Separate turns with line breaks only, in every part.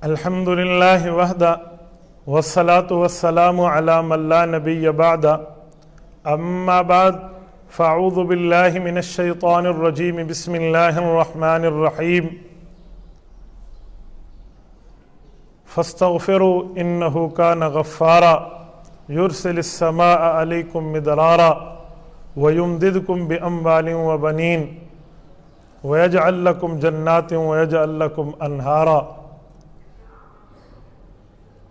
الحمد للہ وحدہ والصلاة والسلام علی من لا نبی بعد اما بعد فاعوذ باللہ من الشیطان الرجیم بسم اللہ الرحمن الرحیم فاستغفروا انہ کان غفارا یرسل السماء علیکم مدرارا ویمددکم باموال وبنین ویجعل لکم جنات ویجعل لکم انہارا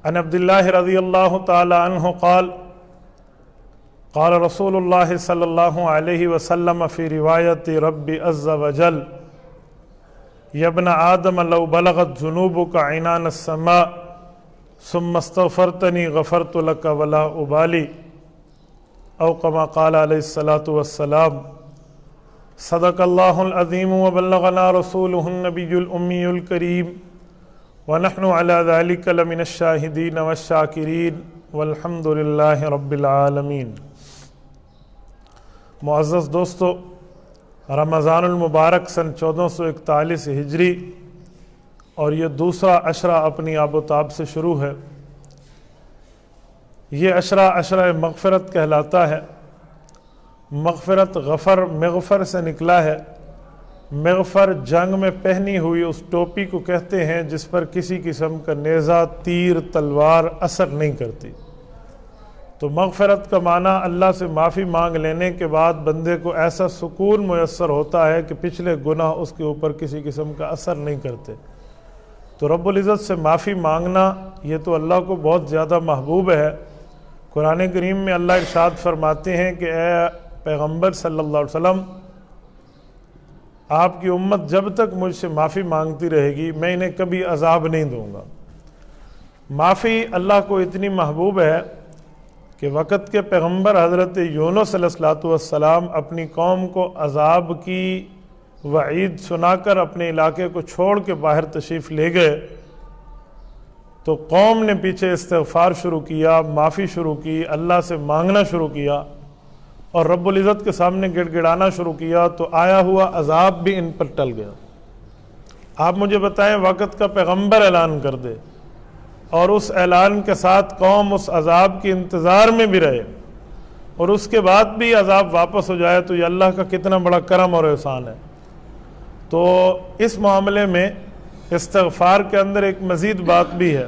عن عبد اللہ رضی اللہ تعالی عنہ قال قال رسول اللہ صلی اللہ علیہ وسلم فی روایت رب عز وجل یا ابن آدم لو بلغت ذنوبک عنان السماء ثم استغفرتنی غفرت لک ولا ابالی او کما قال علیہ الصلاۃ والسلام صدق اللہ العظیم وبلغنا رسولہ النبی الامی الکریم وَنَحْنُ عَلَى ذَلِكَ لَمِنَ الشَّاهِدِينَ وَالشَّاكِرِينَ وَالْحَمْدُ لِلَّهِ رَبِّ الْعَالَمِينَ۔ معزز دوستو، رمضان المبارک سن 1441 ہجری اور یہ دوسرا عشرہ اپنی آب و تاب سے شروع ہے۔ یہ عشرہ عشرہ مغفرت کہلاتا ہے۔ مغفرت غفر مغفر سے نکلا ہے۔ مغفر جنگ میں پہنی ہوئی اس ٹوپی کو کہتے ہیں جس پر کسی قسم کا نیزہ، تیر، تلوار اثر نہیں کرتی۔ تو مغفرت کا معنی اللہ سے معافی مانگ لینے کے بعد بندے کو ایسا سکون میسر ہوتا ہے کہ پچھلے گناہ اس کے اوپر کسی قسم کا اثر نہیں کرتے۔ تو رب العزت سے معافی مانگنا یہ تو اللہ کو بہت زیادہ محبوب ہے۔ قرآن کریم میں اللہ ارشاد فرماتے ہیں کہ اے پیغمبر صلی اللہ علیہ وسلم، آپ کی امت جب تک مجھ سے معافی مانگتی رہے گی میں انہیں کبھی عذاب نہیں دوں گا۔ معافی اللہ کو اتنی محبوب ہے کہ وقت کے پیغمبر حضرت یونس علیہ السلام اپنی قوم کو عذاب کی وعید سنا کر اپنے علاقے کو چھوڑ کے باہر تشریف لے گئے تو قوم نے پیچھے استغفار شروع کیا، معافی شروع کی، اللہ سے مانگنا شروع کیا اور رب العزت کے سامنے گڑ گڑانا شروع کیا تو آیا ہوا عذاب بھی ان پر ٹل گیا۔ آپ مجھے بتائیں، وقت کا پیغمبر اعلان کر دے اور اس اعلان کے ساتھ قوم اس عذاب کے انتظار میں بھی رہے اور اس کے بعد بھی عذاب واپس ہو جائے تو یہ اللہ کا کتنا بڑا کرم اور احسان ہے۔ تو اس معاملے میں استغفار کے اندر ایک مزید بات بھی ہے۔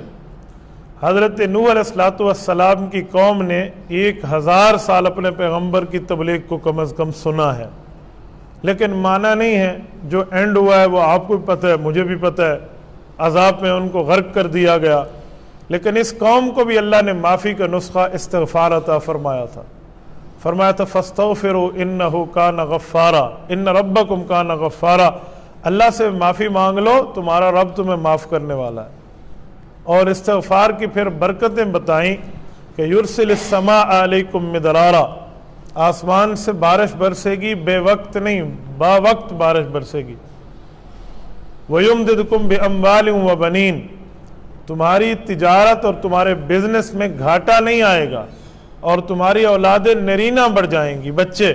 حضرت نوح علیہ السلام کی قوم نے 1000 سال اپنے پیغمبر کی تبلیغ کو کم از کم سنا ہے، لیکن مانا نہیں ہے۔ جو اینڈ ہوا ہے وہ آپ کو بھی پتہ ہے، مجھے بھی پتہ ہے، عذاب میں ان کو غرق کر دیا گیا۔ لیکن اس قوم کو بھی اللہ نے معافی کا نسخہ استغفار عطا فرمایا تھا۔ فرمایا تھا فاستغفروا انہ کان غفارا، ان ربکم کان غفارا، اللہ سے معافی مانگ لو، تمہارا رب تمہیں معاف کرنے والا ہے۔ اور استغفار کی پھر برکتیں بتائیں کہ یرسل السماء علیکم مدرارا، آسمان سے بارش برسے گی، بے وقت نہیں، با وقت بارش برسے گی۔ ویمددکم باموال وبنین، تمہاری تجارت اور تمہارے بزنس میں گھاٹا نہیں آئے گا اور تمہاری اولادیں نرینہ بڑھ جائیں گی، بچے۔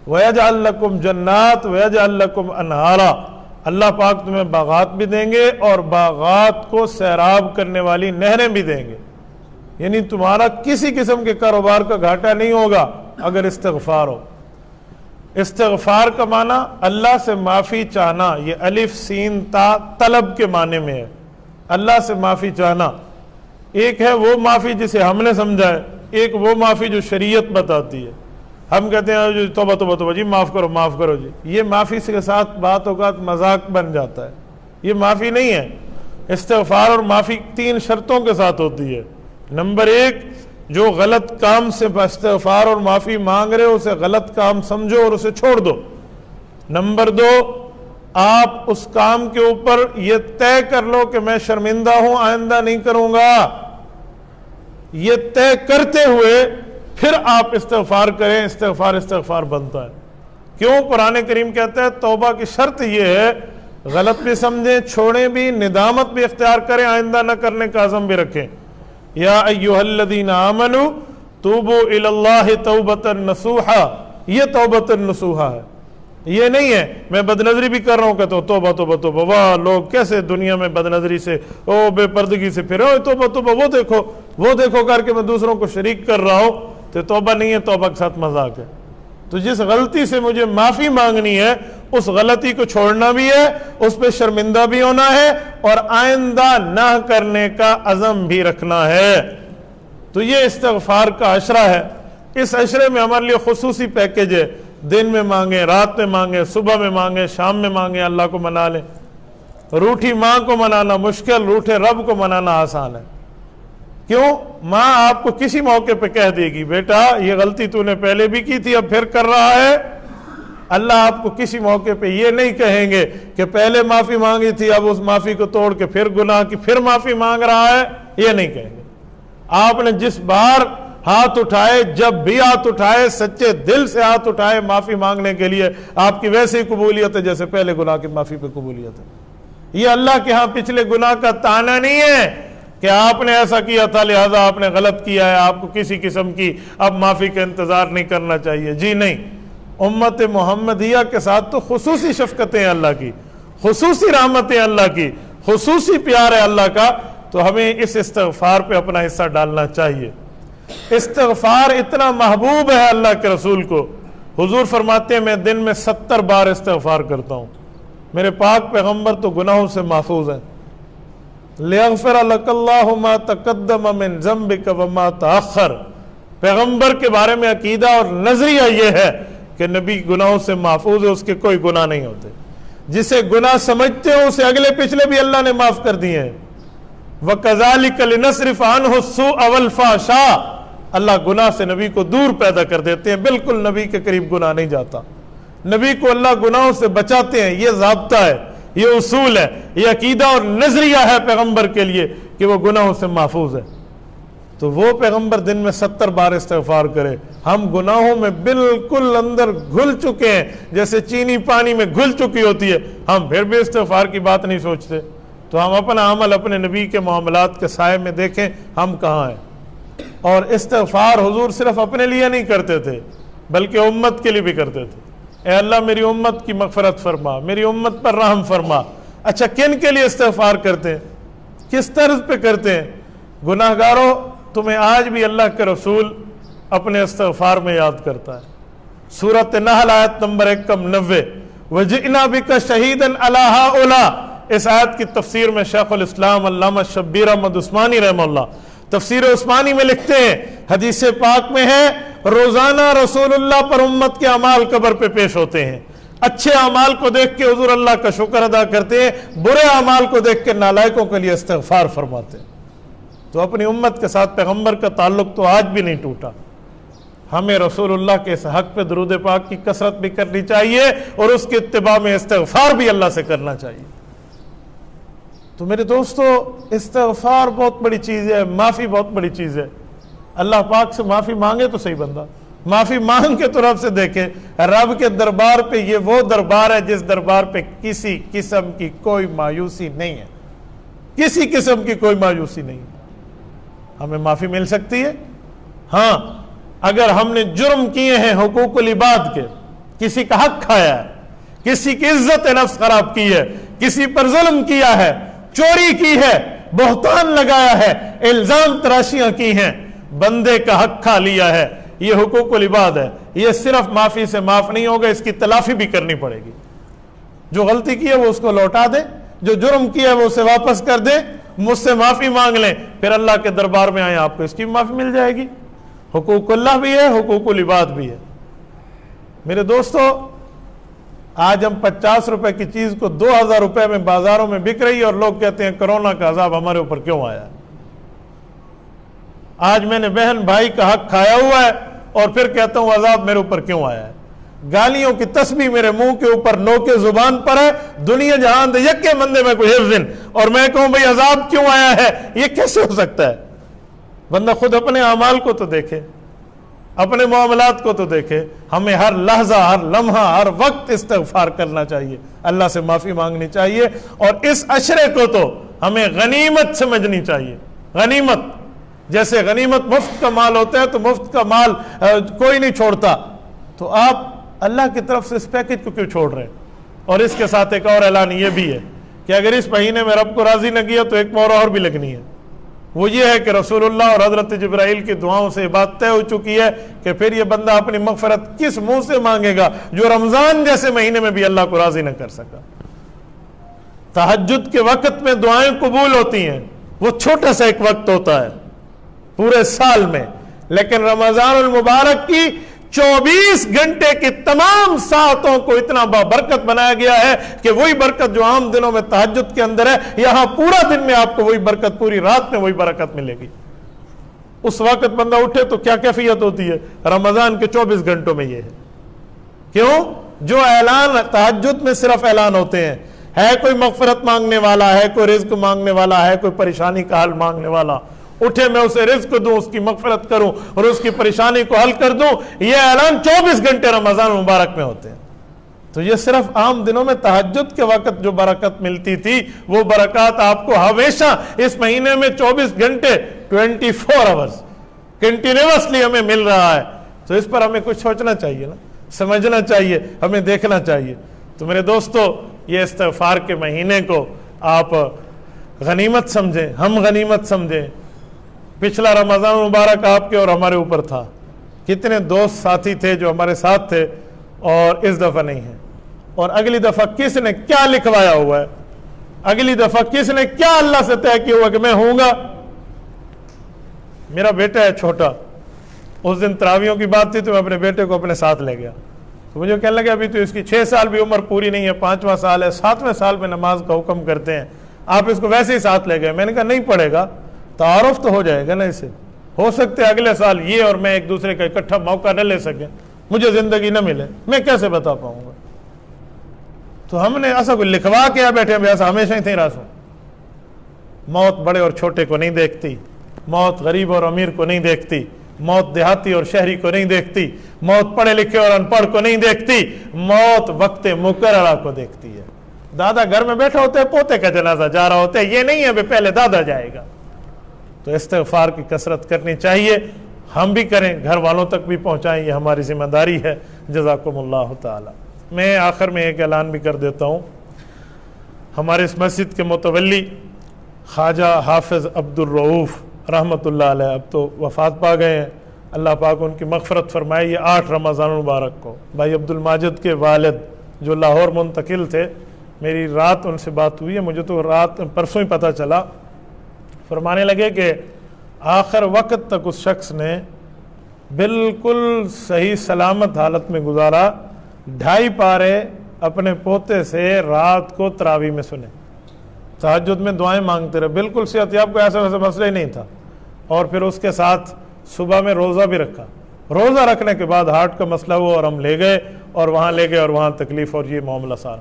ویجعل لکم جنات ویجعل لکم انہارا، اللہ پاک تمہیں باغات بھی دیں گے اور باغات کو سیراب کرنے والی نہریں بھی دیں گے۔ یعنی تمہارا کسی قسم کے کاروبار کا گھاٹا نہیں ہوگا اگر استغفار ہو۔ استغفار کا معنی اللہ سے معافی چاہنا، یہ الف سین تا طلب کے معنی میں ہے، اللہ سے معافی چاہنا۔ ایک ہے وہ معافی جسے ہم نے سمجھا ہے، ایک وہ معافی جو شریعت بتاتی ہے۔ ہم کہتے ہیں جو توبہ توبہ توبہ جی معاف کرو جی، یہ معافی کے ساتھ بعض اوقات مذاق بن جاتا ہے، یہ معافی نہیں ہے۔ استغفار اور معافی 3 شرطوں کے ساتھ ہوتی ہے۔ نمبر 1، جو غلط کام سے استغفار اور معافی مانگ رہے ہو اسے غلط کام سمجھو اور اسے چھوڑ دو۔ نمبر 2، آپ اس کام کے اوپر یہ طے کر لو کہ میں شرمندہ ہوں، آئندہ نہیں کروں گا۔ یہ طے کرتے ہوئے پھر آپ استغفار کریں، استغفار بنتا ہے۔ کیوں؟ قرآن کریم کہتا ہے توبہ کی شرط یہ ہے، غلط بھی سمجھیں، چھوڑیں بھی، ندامت بھی اختیار کریں، آئندہ نہ کرنے کا عزم بھی رکھیں۔ یا ایھا الذین آمنوا توبوا الی اللہ توبۃ نصوحا، یہ توبۃ نصوحا ہے۔ یہ نہیں ہے میں بدنظری بھی کر رہا ہوں کہ تو توبہ توبہ توبہ، واہ لوگ کیسے دنیا میں بدنظری سے بے پردگی سے پھر توبہ توبہ، وہ دیکھو کر کے میں دوسروں کو شریک کر رہا ہوں، تو توبہ نہیں ہے، توبہ کے ساتھ مذاق ہے۔ تو جس غلطی سے مجھے معافی مانگنی ہے اس غلطی کو چھوڑنا بھی ہے، اس پہ شرمندہ بھی ہونا ہے، اور آئندہ نہ کرنے کا عزم بھی رکھنا ہے۔ تو یہ استغفار کا عشرہ ہے۔ اس عشرے میں ہمارے لیے خصوصی پیکیج ہے، دن میں مانگیں، رات میں مانگیں، صبح میں مانگیں، شام میں مانگیں، اللہ کو منا لیں۔ روٹھی ماں کو منانا مشکل، روٹھے رب کو منانا آسان ہے۔ کیوں؟ ماں آپ کو کسی موقع پہ کہہ دے گی بیٹا یہ غلطی تو نے پہلے بھی کی تھی اب پھر کر رہا ہے۔ اللہ آپ کو کسی موقع پہ یہ نہیں کہیں گے کہ پہلے معافی مانگی تھی اب اس معافی کو توڑ کے پھر گناہ کی پھر معافی مانگ رہا ہے، یہ نہیں کہیں گے۔ آپ نے جس بار ہاتھ اٹھائے، جب بھی ہاتھ اٹھائے، سچے دل سے ہاتھ اٹھائے معافی مانگنے کے لیے، آپ کی ویسے ہی قبولیت ہے جیسے پہلے گناہ کی معافی پہ قبولیت ہے۔ یہ اللہ کے ہاں پچھلے گناہ کا تانا نہیں ہے کہ آپ نے ایسا کیا تھا لہذا آپ نے غلط کیا ہے، آپ کو کسی قسم کی اب معافی کا انتظار نہیں کرنا چاہیے۔ جی نہیں، امت محمدیہ کے ساتھ تو خصوصی شفقتیں ہیں اللہ کی، خصوصی رحمتیں اللہ کی، خصوصی پیار ہے اللہ کا، تو ہمیں اس استغفار پہ اپنا حصہ ڈالنا چاہیے۔ استغفار اتنا محبوب ہے اللہ کے رسول کو، حضور فرماتے ہیں میں دن میں 70 بار استغفار کرتا ہوں۔ میرے پاک پیغمبر تو گناہوں سے محفوظ ہیں۔ لِيَغْفِرَ لَكَ اللَّهُ مَا تَقَدَّمَ مِن ذَنبِكَ وَمَا تَأَخَّرَ۔ پیغمبر کے بارے میں عقیدہ اور نظریہ یہ ہے کہ نبی گناہوں سے محفوظ ہے، اس کے کوئی گناہ نہیں ہوتے۔ جسے گناہ سمجھتے ہو اسے اگلے پچھلے بھی اللہ نے معاف کر دیے ہیں۔ وَكَذَلِكَ لِنَصْرِفَ عَنْهُ السُّوءَ وَالْفَحْشَاءَ۔ اللہ گناہ سے نبی کو دور پیدا کر دیتے ہیں، بالکل نبی کے قریب گناہ نہیں جاتا۔ نبی کو اللہ گناہوں سے بچاتے ہیں، یہ ضابطہ ہے، یہ اصول ہے، یہ عقیدہ اور نظریہ ہے پیغمبر کے لیے کہ وہ گناہوں سے محفوظ ہے۔ تو وہ پیغمبر دن میں 70 بار استغفار کرے، ہم گناہوں میں بالکل اندر گھل چکے ہیں، جیسے چینی پانی میں گھل چکی ہوتی ہے، ہم پھر بھی استغفار کی بات نہیں سوچتے۔ تو ہم اپنا عمل اپنے نبی کے معاملات کے سائے میں دیکھیں ہم کہاں ہیں۔ اور استغفار حضور صرف اپنے لیے نہیں کرتے تھے بلکہ امت کے لیے بھی کرتے تھے۔ اے اللہ میری امت کی مغفرت فرما، میری امت پر رحم فرما۔ اچھا کن کے لیے استغفار کرتے ہیں؟ کس طرز پہ کرتے ہیں؟ گناہگاروں تمہیں آج بھی اللہ کے رسول اپنے استغفار میں یاد کرتا ہے۔ سورۃ نحل آیت نمبر 91، وَجِئْنَا بِكَ شَهِيدًا عَلَىٰ هَٰؤُلَاءِ۔ اس آیت کی تفسیر میں شیخ الاسلام علامہ شبیر احمد عثمانی رحمہ اللہ تفسیر عثمانی میں لکھتے ہیں، حدیث پاک میں ہے روزانہ رسول اللہ پر امت کے اعمال قبر پہ پیش ہوتے ہیں۔ اچھے اعمال کو دیکھ کے حضور اللہ کا شکر ادا کرتے ہیں، برے اعمال کو دیکھ کے نالائقوں کے لیے استغفار فرماتے ہیں۔ تو اپنی امت کے ساتھ پیغمبر کا تعلق تو آج بھی نہیں ٹوٹا۔ ہمیں رسول اللہ کے اس حق پہ درود پاک کی کثرت بھی کرنی چاہیے اور اس کے اتباع میں استغفار بھی اللہ سے کرنا چاہیے۔ تو میرے دوستو استغفار بہت بڑی چیز ہے، معافی بہت بڑی چیز ہے۔ اللہ پاک سے معافی مانگے تو صحیح بندہ، معافی مانگ کے تو رب سے دیکھے۔ رب کے دربار پہ یہ وہ دربار ہے جس دربار پہ کسی قسم کی کوئی مایوسی نہیں ہے، کسی قسم کی کوئی مایوسی نہیں ہے۔ ہمیں معافی مل سکتی ہے ہاں، اگر ہم نے جرم کیے ہیں حقوق العباد کے، کسی کا حق کھایا ہے، کسی کی عزت نفس خراب کی ہے، کسی پر ظلم کیا ہے، چوری کی ہے، بہتان لگایا ہے، الزام تراشیاں کی ہیں، بندے کا حق کھا لیا ہے، یہ حقوق العباد ہے۔ یہ صرف معافی سے معاف نہیں ہوگا، اس کی تلافی بھی کرنی پڑے گی۔ جو غلطی کی ہے وہ اس کو لوٹا دے، جو جرم کیا ہے وہ اسے واپس کر دے، مجھ سے معافی مانگ لیں، پھر اللہ کے دربار میں آئیں، آپ کو اس کی معافی مل جائے گی۔ حقوق اللہ بھی ہے، حقوق العباد بھی ہے۔ میرے دوستو آج ہم 50 روپے کی چیز کو 2000 روپے میں بازاروں میں بک رہی ہے اور لوگ کہتے ہیں کرونا کا عذاب ہمارے اوپر کیوں آیا ہے۔ آج میں نے بہن بھائی کا حق کھایا ہوا ہے اور پھر کہتا ہوں عذاب میرے اوپر کیوں آیا ہے۔ گالیوں کی تسبیح میرے منہ کے اوپر نوکے زبان پر ہے، دنیا جہان دے یکے مندے میں کوئی حفظن، اور میں کہوں بھئی عذاب کیوں آیا ہے، یہ کیسے ہو سکتا ہے؟ بندہ خود اپنے اعمال کو تو دیکھے، اپنے معاملات کو تو دیکھے۔ ہمیں ہر لحظہ، ہر لمحہ، ہر وقت استغفار کرنا چاہیے، اللہ سے معافی مانگنی چاہیے، اور اس عشرے کو تو ہمیں غنیمت سمجھنی چاہیے۔ غنیمت، جیسے غنیمت مفت کا مال ہوتا ہے تو مفت کا مال کوئی نہیں چھوڑتا، تو آپ اللہ کی طرف سے اس پیکج کو کیوں چھوڑ رہے ہیں؟ اور اس کے ساتھ ایک اور اعلان یہ بھی ہے کہ اگر اس مہینے میں رب کو راضی نہ کیا تو ایک مہر اور بھی لگنی ہے، وہ یہ ہے کہ رسول اللہ اور حضرت جبرائیل کی دعاؤں سے یہ بات طے ہو چکی ہے کہ پھر یہ بندہ اپنی مغفرت کس منہ سے مانگے گا جو رمضان جیسے مہینے میں بھی اللہ کو راضی نہ کر سکا۔ تہجد کے وقت میں دعائیں قبول ہوتی ہیں، وہ چھوٹا سا ایک وقت ہوتا ہے پورے سال میں، لیکن رمضان المبارک کی 24 گھنٹے کی تمام ساعتوں کو اتنا بابرکت بنایا گیا ہے کہ وہی برکت جو عام دنوں میں تہجد کے اندر ہے، یہاں پورا دن میں آپ کو وہی برکت، پوری رات میں وہی برکت ملے گی۔ اس وقت بندہ اٹھے تو کیا کیفیت ہوتی ہے؟ رمضان کے 24 گھنٹوں میں یہ ہے۔ کیوں؟ جو اعلان تہجد میں صرف اعلان ہوتے ہیں، ہے کوئی مغفرت مانگنے والا ہے، کوئی رزق مانگنے والا ہے، کوئی پریشانی کا حل مانگنے والا، اٹھے میں اسے رزق دوں، اس کی مغفرت کروں اور اس کی پریشانی کو حل کر دوں، یہ اعلان 24 گھنٹے رمضان مبارک میں ہوتے ہیں۔ تو یہ صرف عام دنوں میں تہجد کے وقت جو برکت ملتی تھی، وہ برکات آپ کو ہمیشہ اس مہینے میں 24 گھنٹے 24 آورز کنٹینیوسلی ہمیں مل رہا ہے۔ تو اس پر ہمیں کچھ سوچنا چاہیے نا، سمجھنا چاہیے، ہمیں دیکھنا چاہیے۔ تو میرے دوستو، یہ استغفار کے مہینے کو آپ غنیمت سمجھیں، ہم غنیمت سمجھیں۔ پچھلا رمضان مبارک آپ کے اور ہمارے اوپر تھا، کتنے دوست ساتھی تھے جو ہمارے ساتھ تھے اور اس دفعہ نہیں ہیں، اور اگلی دفعہ کس نے کیا لکھوایا ہوا ہے، اگلی دفعہ کس نے کیا اللہ سے طے کیا ہوا کہ میں ہوں گا۔ میرا بیٹا ہے چھوٹا، اس دن تراویحوں کی بات تھی تو میں اپنے بیٹے کو اپنے ساتھ لے گیا، تو مجھے کہنے لگا ابھی تو اس کی 6 سال بھی عمر پوری نہیں ہے، 5واں سال ہے، 7ویں سال میں نماز کا حکم کرتے ہیں، آپ اس کو ویسے ہی ساتھ لے گئے۔ میں نے کہا نہیں پڑھے گا، تعارف تو ہو جائے گا نا اسے، ہو سکتے اگلے سال یہ اور میں ایک دوسرے کا اکٹھا موقع نہ لے سکیں، مجھے زندگی نہ ملے، میں کیسے بتا پاؤں گا۔ تو ہم نے ایسا کوئی لکھوا کے بیٹھے ہیں، ایسا ہمیشہ ہی تھے راسوں۔ موت بڑے اور چھوٹے کو نہیں دیکھتی، موت غریب اور امیر کو نہیں دیکھتی، موت دیہاتی اور شہری کو نہیں دیکھتی، موت پڑھے لکھے اور ان پڑھ کو نہیں دیکھتی، موت وقت مقررہ کو دیکھتی ہے۔ دادا گھر میں بیٹھا ہوتا ہے، پوتے کا جنازہ جا رہا ہوتا ہے، یہ نہیں ہے پہلے دادا جائے گا۔ تو استغفار کی کثرت کرنی چاہیے، ہم بھی کریں، گھر والوں تک بھی پہنچائیں، یہ ہماری ذمہ داری ہے۔ جزاکم اللہ تعالی۔ میں آخر میں ایک اعلان بھی کر دیتا ہوں، ہمارے اس مسجد کے متولی خواجہ حافظ عبد الرؤوف رحمۃ اللہ علیہ اب تو وفات پا گئے ہیں، اللہ پاک ان کی مغفرت فرمائے۔ یہ 8 رمضان مبارک کو بھائی عبد الماجد کے والد جو لاہور منتقل تھے، میری رات ان سے بات ہوئی ہے، مجھے تو رات پرسوں ہی پتہ چلا، فرمانے لگے کہ آخر وقت تک اس شخص نے بالکل صحیح سلامت حالت میں گزارا، 2.5 پارے اپنے پوتے سے رات کو تراویح میں سنے، تہجد میں دعائیں مانگتے رہے، بالکل صحت یاب، کو ایسا ویسا مسئلہ ہی نہیں تھا۔ اور پھر اس کے ساتھ صبح میں روزہ بھی رکھا، روزہ رکھنے کے بعد ہارٹ کا مسئلہ ہوا اور ہم لے گئے اور وہاں تکلیف اور یہ معاملہ سارا۔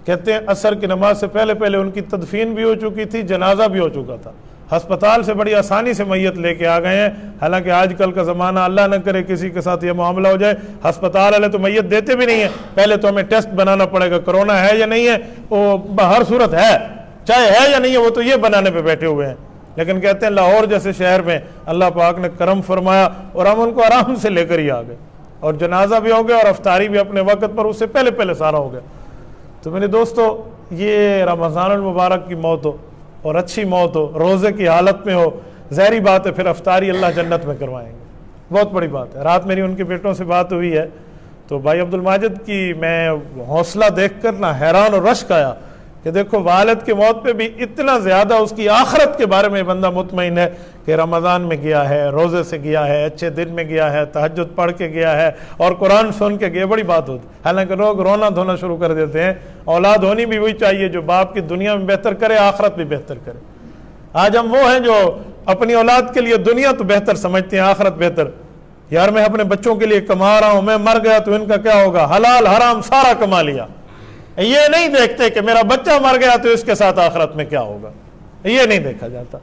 کہتے ہیں عصر کی نماز سے پہلے ان کی تدفین بھی ہو چکی تھی، جنازہ بھی ہو چکا تھا، ہسپتال سے بڑی آسانی سے میت لے کے آ گئے ہیں۔ حالانکہ آج کل کا زمانہ، اللہ نہ کرے کسی کے ساتھ یہ معاملہ ہو جائے، ہسپتال والے تو میت دیتے بھی نہیں ہیں، پہلے تو ہمیں ٹیسٹ بنانا پڑے گا کرونا ہے یا نہیں ہے، وہ ہر صورت ہے، چاہے ہے یا نہیں ہے، وہ تو یہ بنانے پہ بیٹھے ہوئے ہیں۔ لیکن کہتے ہیں لاہور جیسے شہر میں اللہ پاک نے کرم فرمایا اور ہم ان کو آرام سے لے کر ہی آ گئے، اور جنازہ بھی ہو گیا اور افطاری بھی اپنے وقت پر، اس سے پہلے سارا ہو گیا۔ تو میرے دوستو، یہ رمضان المبارک کی موت ہو اور اچھی موت ہو، روزے کی حالت میں ہو، ظاہری بات ہے پھر افطاری اللہ جنت میں کروائیں گے، بہت بڑی بات ہے۔ رات میری ان کے بیٹوں سے بات ہوئی ہے تو بھائی عبد الماجد کی میں حوصلہ دیکھ کر نہ حیران اور رشک آیا کہ دیکھو والد کی موت پہ بھی اتنا زیادہ اس کی آخرت کے بارے میں بندہ مطمئن ہے کہ رمضان میں گیا ہے، روزے سے گیا ہے، اچھے دن میں گیا ہے، تہجد پڑھ کے گیا ہے اور قرآن سن کے گیا، بڑی بات ہوتی۔ حالانکہ لوگ رونا دھونا شروع کر دیتے ہیں، اولاد ہونی بھی وہی چاہیے جو باپ کی دنیا میں بہتر کرے، آخرت بھی بہتر کرے۔ آج ہم وہ ہیں جو اپنی اولاد کے لیے دنیا تو بہتر سمجھتے ہیں، آخرت بہتر۔ یار میں اپنے بچوں کے لیے کما رہا ہوں، میں مر گیا تو ان کا کیا ہوگا، حلال حرام سارا کما لیا۔ یہ نہیں دیکھتے کہ میرا بچہ مر گیا تو اس کے ساتھ آخرت میں کیا ہوگا، یہ نہیں دیکھا جاتا۔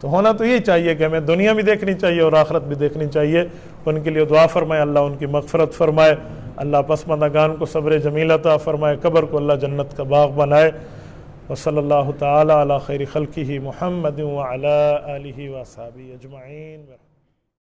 تو ہونا تو یہ چاہیے کہ ہمیں دنیا بھی دیکھنی چاہیے اور آخرت بھی دیکھنی چاہیے۔ ان کے لیے دعا فرمائے، اللہ ان کی مغفرت فرمائے، اللہ پسماندگان کو صبر جمیل عطا فرمائے، قبر کو اللہ جنت کا باغ بنائے۔ وصلی اللہ تعالی علی خیر خلقہ محمد وعلی آلہ وصحبہ اجمعین۔